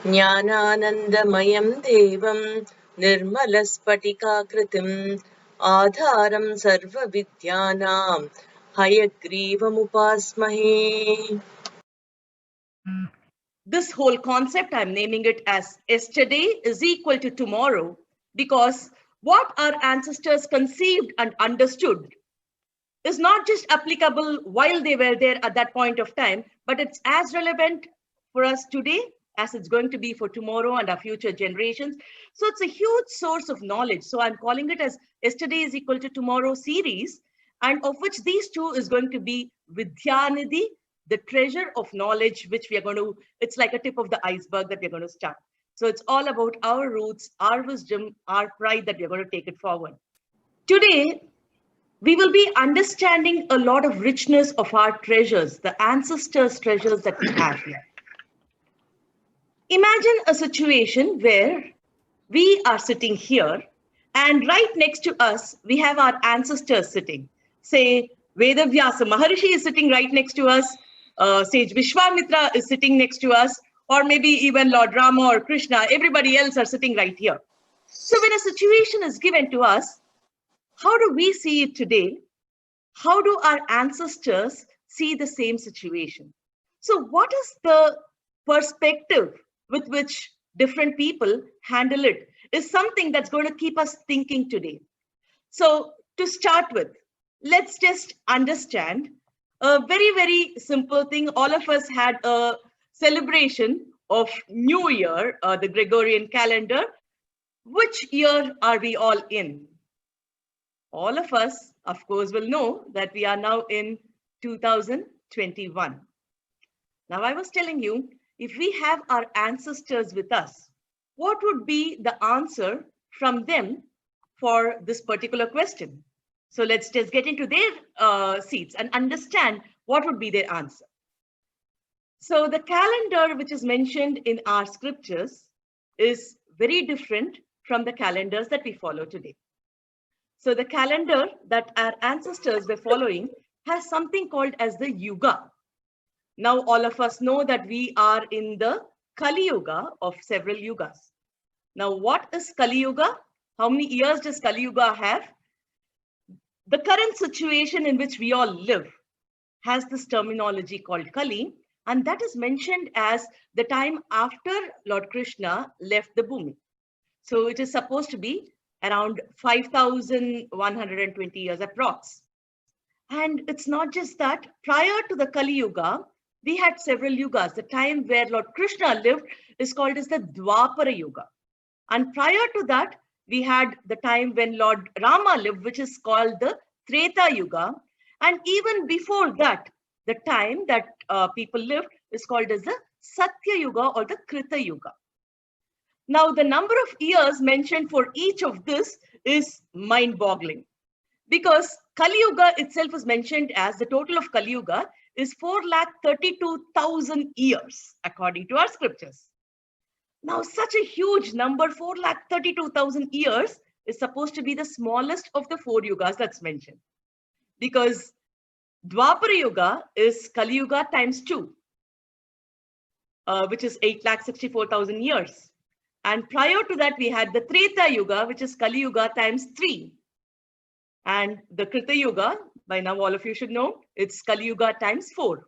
ज्ञानानन्दमयं देवं निर्मलस्फटिकाकृतिम् आधारं सर्वविद्यानां हयग्रीवमुपास्महे. This whole concept, I'm naming it as yesterday is equal to tomorrow, because what our ancestors conceived and understood is not just applicable while they were there at that point of time, but it's as relevant for us today as it's going to be for tomorrow and our future generations. So it's a huge source of knowledge. So I'm calling it as yesterday is equal to tomorrow series, and of which these two is going to be Vidhya Nidhi, the treasure of knowledge, which we are going to, it's like a tip of the iceberg that we're going to start. So it's all about our roots, our wisdom, our pride that we're going to take it forward. Today, we will be understanding a lot of richness of our treasures, the ancestors' treasures that we have here. Imagine a situation where we are sitting here and right next to us, we have our ancestors sitting. Say, Veda Vyasa, Maharishi is sitting right next to us, Sage Vishwamitra is sitting next to us, or maybe even Lord Rama or Krishna, everybody else are sitting right here. So when a situation is given to us, how do we see it today? How do our ancestors see the same situation? So what is the perspective with which different people handle it is something that's going to keep us thinking today. So to start with, let's just understand a very, very simple thing. All of us had a celebration of New Year, the Gregorian calendar. Which year are we all in? All of us, of course, will know that we are now in 2021. Now, I was telling you, if we have our ancestors with us, what would be the answer from them for this particular question? So let's just get into their seats and understand what would be their answer. So the calendar which is mentioned in our scriptures is very different from the calendars that we follow today. So the calendar that our ancestors were following has something called as the Yuga. Now all of us know that we are in the Kali Yuga of several Yugas. Now what is Kali Yuga? How many years does Kali Yuga have? The current situation in which we all live has this terminology called Kali, and that is mentioned as the time after Lord Krishna left the Bhumi. So it is supposed to be around 5,120 years approx. And it's not just that. Prior to the Kali Yuga, we had several yugas. The time where Lord Krishna lived is called as the Dwapara Yuga. And prior to that, we had the time when Lord Rama lived, which is called the Treta Yuga. And even before that, the time that people lived is called as the Satya Yuga or the Krita Yuga. Now, the number of years mentioned for each of this is mind-boggling, because Kali Yuga itself is mentioned as the total of Kali Yuga is 4,32,000 years, according to our scriptures. Now, such a huge number, 4,32,000 years, is supposed to be the smallest of the four yugas that's mentioned, because Dwapara Yuga is Kali Yuga times 2, which is 8,64,000 years. And prior to that, we had the Treta Yuga, which is Kali Yuga times 3. And the Krita Yuga, by now all of you should know, it's Kali Yuga times 4.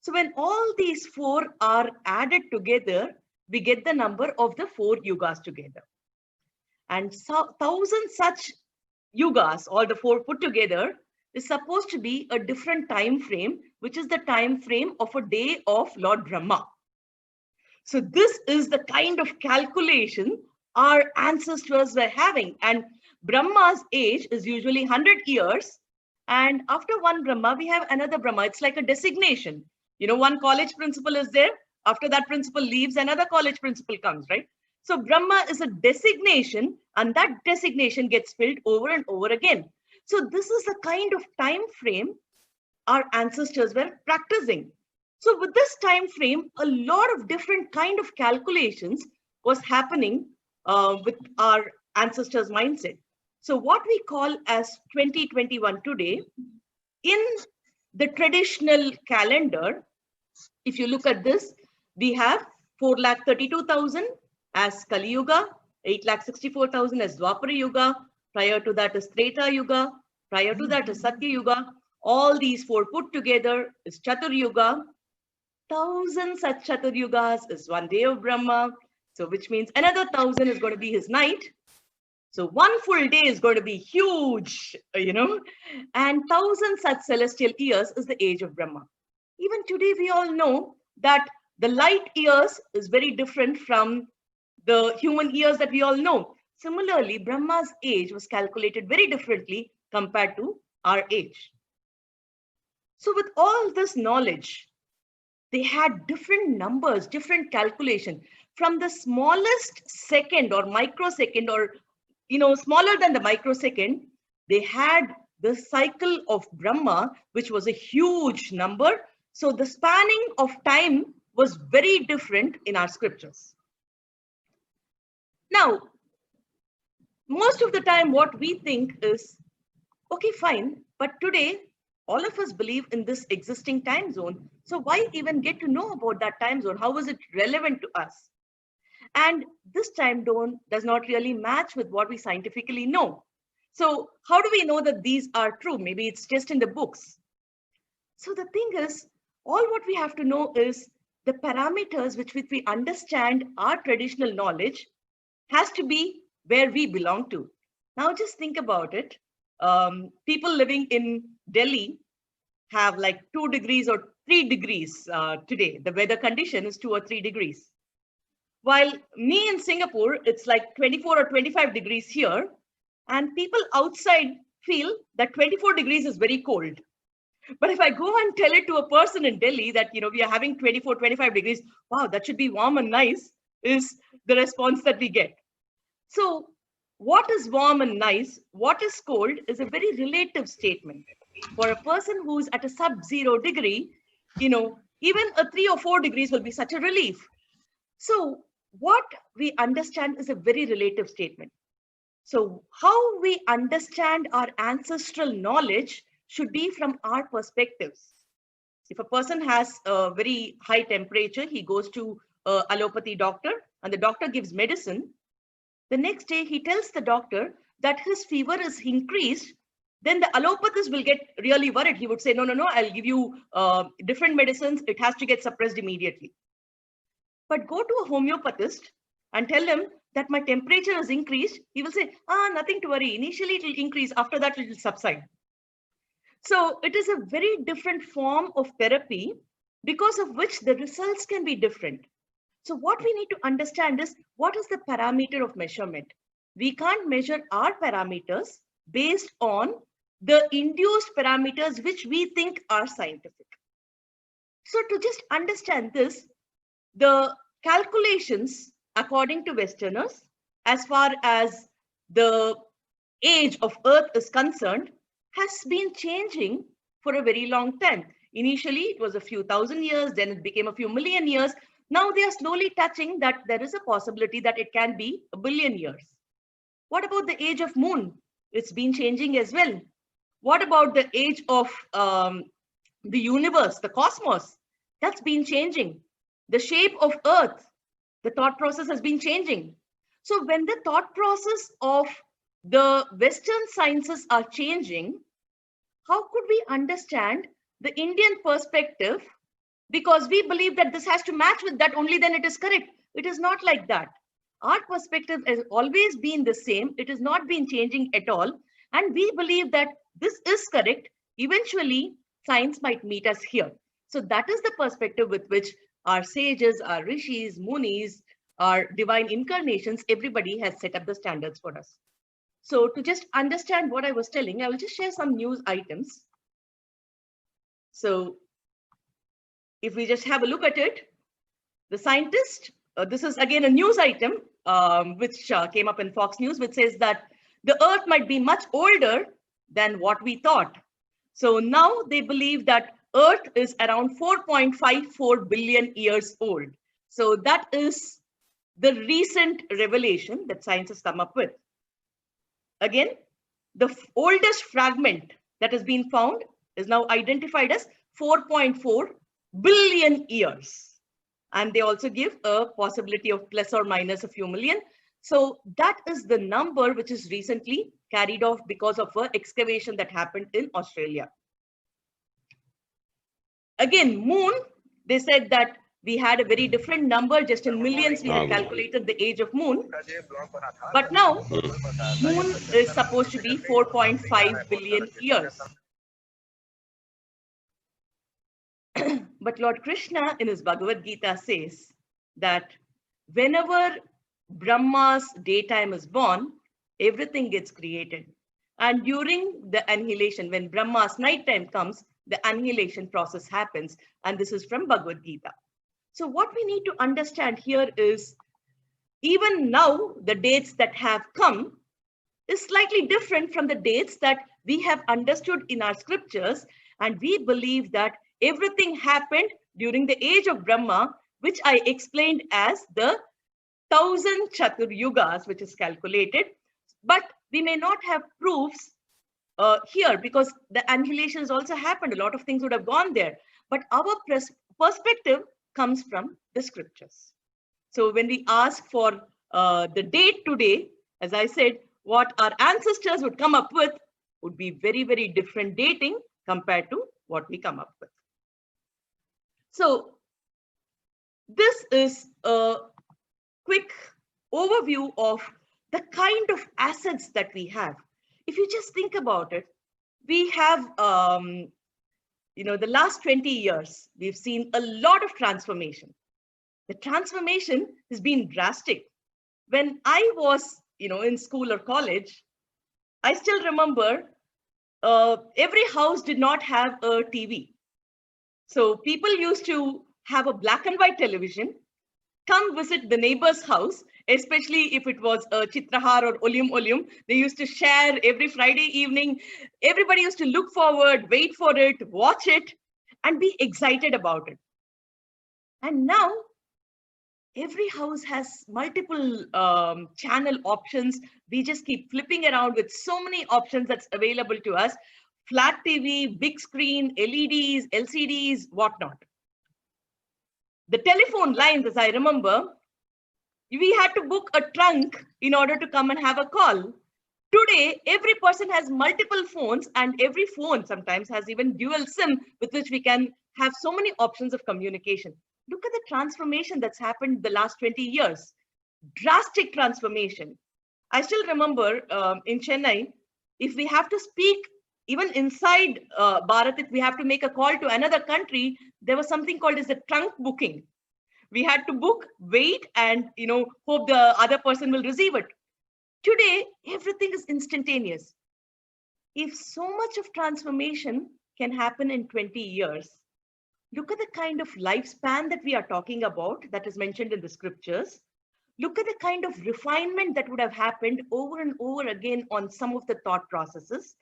So when all these four are added together, we get the number of the 4 yugas together. And so 1,000 such yugas, all the 4 put together, is supposed to be a different time frame, which is the time frame of a day of Lord Brahma. So this is the kind of calculation our ancestors were having. And Brahma's age is usually 100 years. And after one Brahma, we have another Brahma. It's like a designation. You know, one college principal is there. After that principal leaves, another college principal comes, right? So Brahma is a designation, and that designation gets filled over and over again. So this is the kind of time frame our ancestors were practicing. So with this time frame, a lot of different kind of calculations was happening with our ancestors' mindset. So what we call as 2021 today, in the traditional calendar, if you look at this, we have 4,32,000 as Kali Yuga, 8,64,000 as Dwapara Yuga, prior to that is Treta Yuga, prior to that is Satya Yuga. All these four put together is Chatur Yuga. 1,000 such Chatur Yugas is one day of Brahma. So which means another 1,000 is going to be his night. So one full day is going to be huge, and 1,000 such celestial years is the age of Brahma. Even today, we all know that the light years is very different from the human years that we all know. Similarly, Brahma's age was calculated very differently compared to our age. So with all this knowledge, they had different numbers, different calculation. From the smallest second or microsecond or smaller than the microsecond, they had the cycle of Brahma, which was a huge number. So the spanning of time was very different in our scriptures. Now, most of the time what we think is, okay, fine, but today all of us believe in this existing time zone. So why even get to know about that time zone? How is it relevant to us? And this time zone does not really match with what we scientifically know. So how do we know that these are true? Maybe it's just in the books. So the thing is, all what we have to know is the parameters which we understand our traditional knowledge has to be where we belong to. Now just think about it. People living in Delhi have like 2 degrees or 3 degrees today. The weather condition is 2 or 3 degrees. While me in Singapore, it's like 24 or 25 degrees here. And people outside feel that 24 degrees is very cold. But if I go and tell it to a person in Delhi that, we are having 24, 25 degrees, wow, that should be warm and nice, is the response that we get. So what is warm and nice, what is cold is a very relative statement. For a person who's at a sub-zero degree, even a 3 or 4 degrees will be such a relief. So what we understand is a very relative statement. So how we understand our ancestral knowledge should be from our perspectives. If a person has a very high temperature, he goes to an allopathy doctor and the doctor gives medicine. The next day he tells the doctor that his fever is increased. Then the allopathist will get really worried. He would say, no, I'll give you different medicines. It has to get suppressed immediately. But go to a homeopathist and tell him that my temperature has increased. He will say, nothing to worry. Initially it will increase. After that it will subside. So it is a very different form of therapy because of which the results can be different. So what we need to understand is what is the parameter of measurement? We can't measure our parameters based on the induced parameters which we think are scientific. So to just understand this, the calculations according to Westerners, as far as the age of Earth is concerned, has been changing for a very long time. Initially, it was a few thousand years, then it became a few million years. Now they are slowly touching that there is a possibility that it can be a billion years. What about the age of Moon? It's been changing as well. What about the age of the universe, the cosmos? That's been changing. The shape of Earth, the thought process has been changing. So when the thought process of the Western sciences are changing, how could we understand the Indian perspective? Because we believe that this has to match with that, only then it is correct. It is not like that. Our perspective has always been the same. It has not been changing at all. And we believe that this is correct. Eventually, science might meet us here. So that is the perspective with which our sages, our rishis, munis, our divine incarnations, everybody has set up the standards for us. So to just understand what I was telling, I will just share some news items. So if we just have a look at it, the scientist, this is again a news item which came up in Fox News, which says that the Earth might be much older than what we thought. So now they believe that Earth is around 4.54 billion years old. So that is the recent revelation that science has come up with. Again, the oldest fragment that has been found is now identified as 4.4 billion years. And they also give a possibility of plus or minus a few million. So that is the number which is recently carried off because of an excavation that happened in Australia. Again, moon, they said that we had a very different number, just in millions we had calculated the age of moon. But now, moon is supposed to be 4.5 billion years. But Lord Krishna in his Bhagavad Gita says that whenever Brahma's daytime is born, everything gets created. And during the annihilation, when Brahma's nighttime comes, the annihilation process happens. And this is from Bhagavad Gita. So what we need to understand here is, even now, the dates that have come is slightly different from the dates that we have understood in our scriptures. And we believe that everything happened during the age of Brahma, which I explained as the 1000 Chatur Yugas, which is calculated. But we may not have proofs here, because the annihilation has also happened. A lot of things would have gone there. But our perspective comes from the scriptures. So when we ask for the date today, as I said, what our ancestors would come up with would be very, very different dating compared to what we come up with. So this is a quick overview of the kind of assets that we have. If you just think about it, we have, the last 20 years, we've seen a lot of transformation. The transformation has been drastic. When I was, in school or college, I still remember every house did not have a TV. So people used to have a black and white television, come visit the neighbor's house, especially if it was a Chitrahar or Olyum. They used to share every Friday evening. Everybody used to look forward, wait for it, watch it, and be excited about it. And now, every house has multiple channel options. We just keep flipping around with so many options that's available to us. Flat TV, big screen, LEDs, LCDs, whatnot. The telephone lines, as I remember, we had to book a trunk in order to come and have a call. Today, every person has multiple phones, and every phone sometimes has even dual SIM with which we can have so many options of communication. Look at the transformation that's happened the last 20 years. Drastic transformation. I still remember in Chennai, if we have to speak, even inside Bharat, if we have to make a call to another country, there was something called as a trunk booking. We had to book, wait, and hope the other person will receive it. Today, everything is instantaneous. If so much of transformation can happen in 20 years, look at the kind of lifespan that we are talking about that is mentioned in the scriptures. Look at the kind of refinement that would have happened over and over again on some of the thought processes.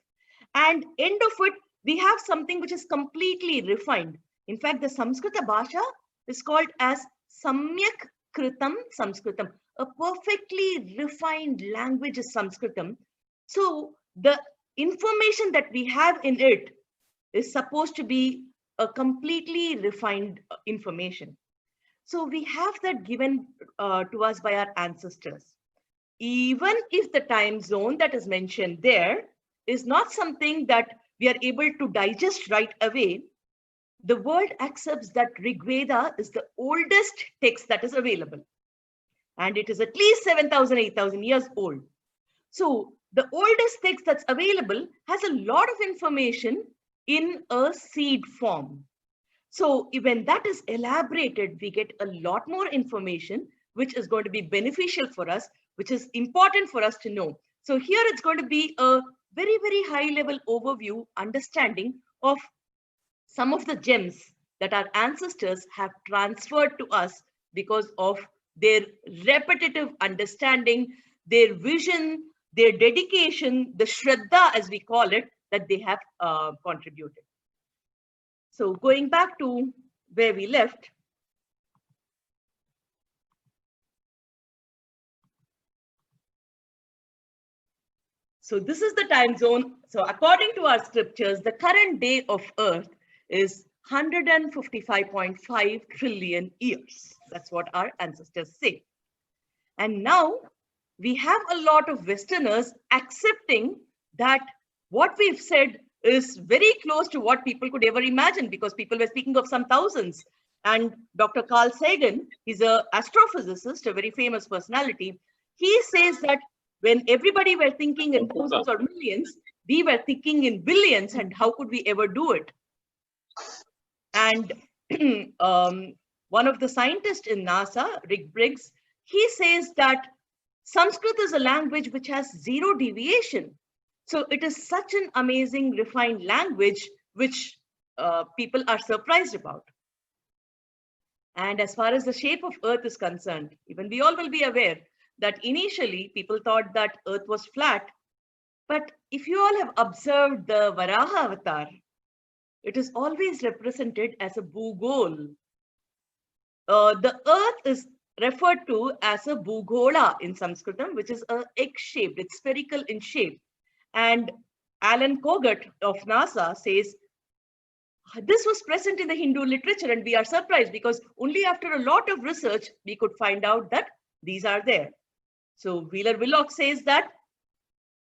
And end of it, we have something which is completely refined. In fact, the Samskrita Bhasha is called as Samyak Kritam Sanskritam. A perfectly refined language is Sanskritam. So the information that we have in it is supposed to be a completely refined information. So we have that given to us by our ancestors. Even if the time zone that is mentioned there is not something that we are able to digest right away, the world accepts that Rig Veda is the oldest text that is available. And it is at least 7,000, 8,000 years old. So the oldest text that's available has a lot of information in a seed form. So when that is elaborated, we get a lot more information, which is going to be beneficial for us, which is important for us to know. So here it's going to be a very, very high level overview, understanding of some of the gems that our ancestors have transferred to us because of their repetitive understanding, their vision, their dedication, the Shraddha, as we call it, that they have contributed. So going back to where we left, so this is the time zone. So according to our scriptures, the current day of Earth is 155.5 trillion years. That's what our ancestors say. And now we have a lot of Westerners accepting that what we've said is very close to what people could ever imagine, because people were speaking of some thousands. And Dr. Carl Sagan, he's an astrophysicist, a very famous personality. He says that when everybody were thinking in thousands or millions, we were thinking in billions, and how could we ever do it? And one of the scientists in NASA, Rick Briggs, he says that Sanskrit is a language which has zero deviation. So it is such an amazing, refined language, which people are surprised about. And as far as the shape of Earth is concerned, even we all will be aware that initially people thought that Earth was flat. But if you all have observed the Varaha avatar, it is always represented as a bhugol. The Earth is referred to as a bhugola in Sanskritam, which is a egg-shaped, it's spherical in shape. And Alan Kogut of NASA says, this was present in the Hindu literature, and we are surprised because only after a lot of research, we could find out that these are there. So Wheeler Willock says that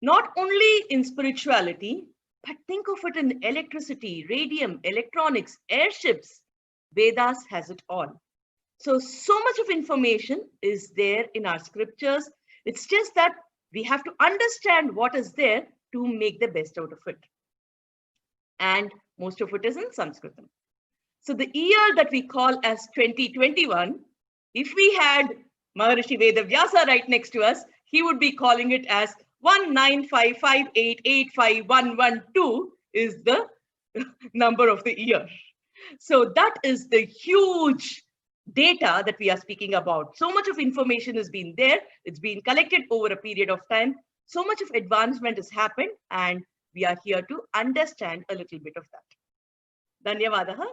not only in spirituality, but think of it in electricity, radium, electronics, airships. Vedas has it all. So much of information is there in our scriptures. It's just that we have to understand what is there to make the best out of it. And most of it is in Sanskritam. So the year that we call as 2021, if we had Maharishi Veda Vyasa right next to us, he would be calling it as 19558851112 is the number of the year. So that is the huge data that we are speaking about. So much of information has been there. It's been collected over a period of time. So much of advancement has happened, and we are here to understand a little bit of that. Dhanyavadaha.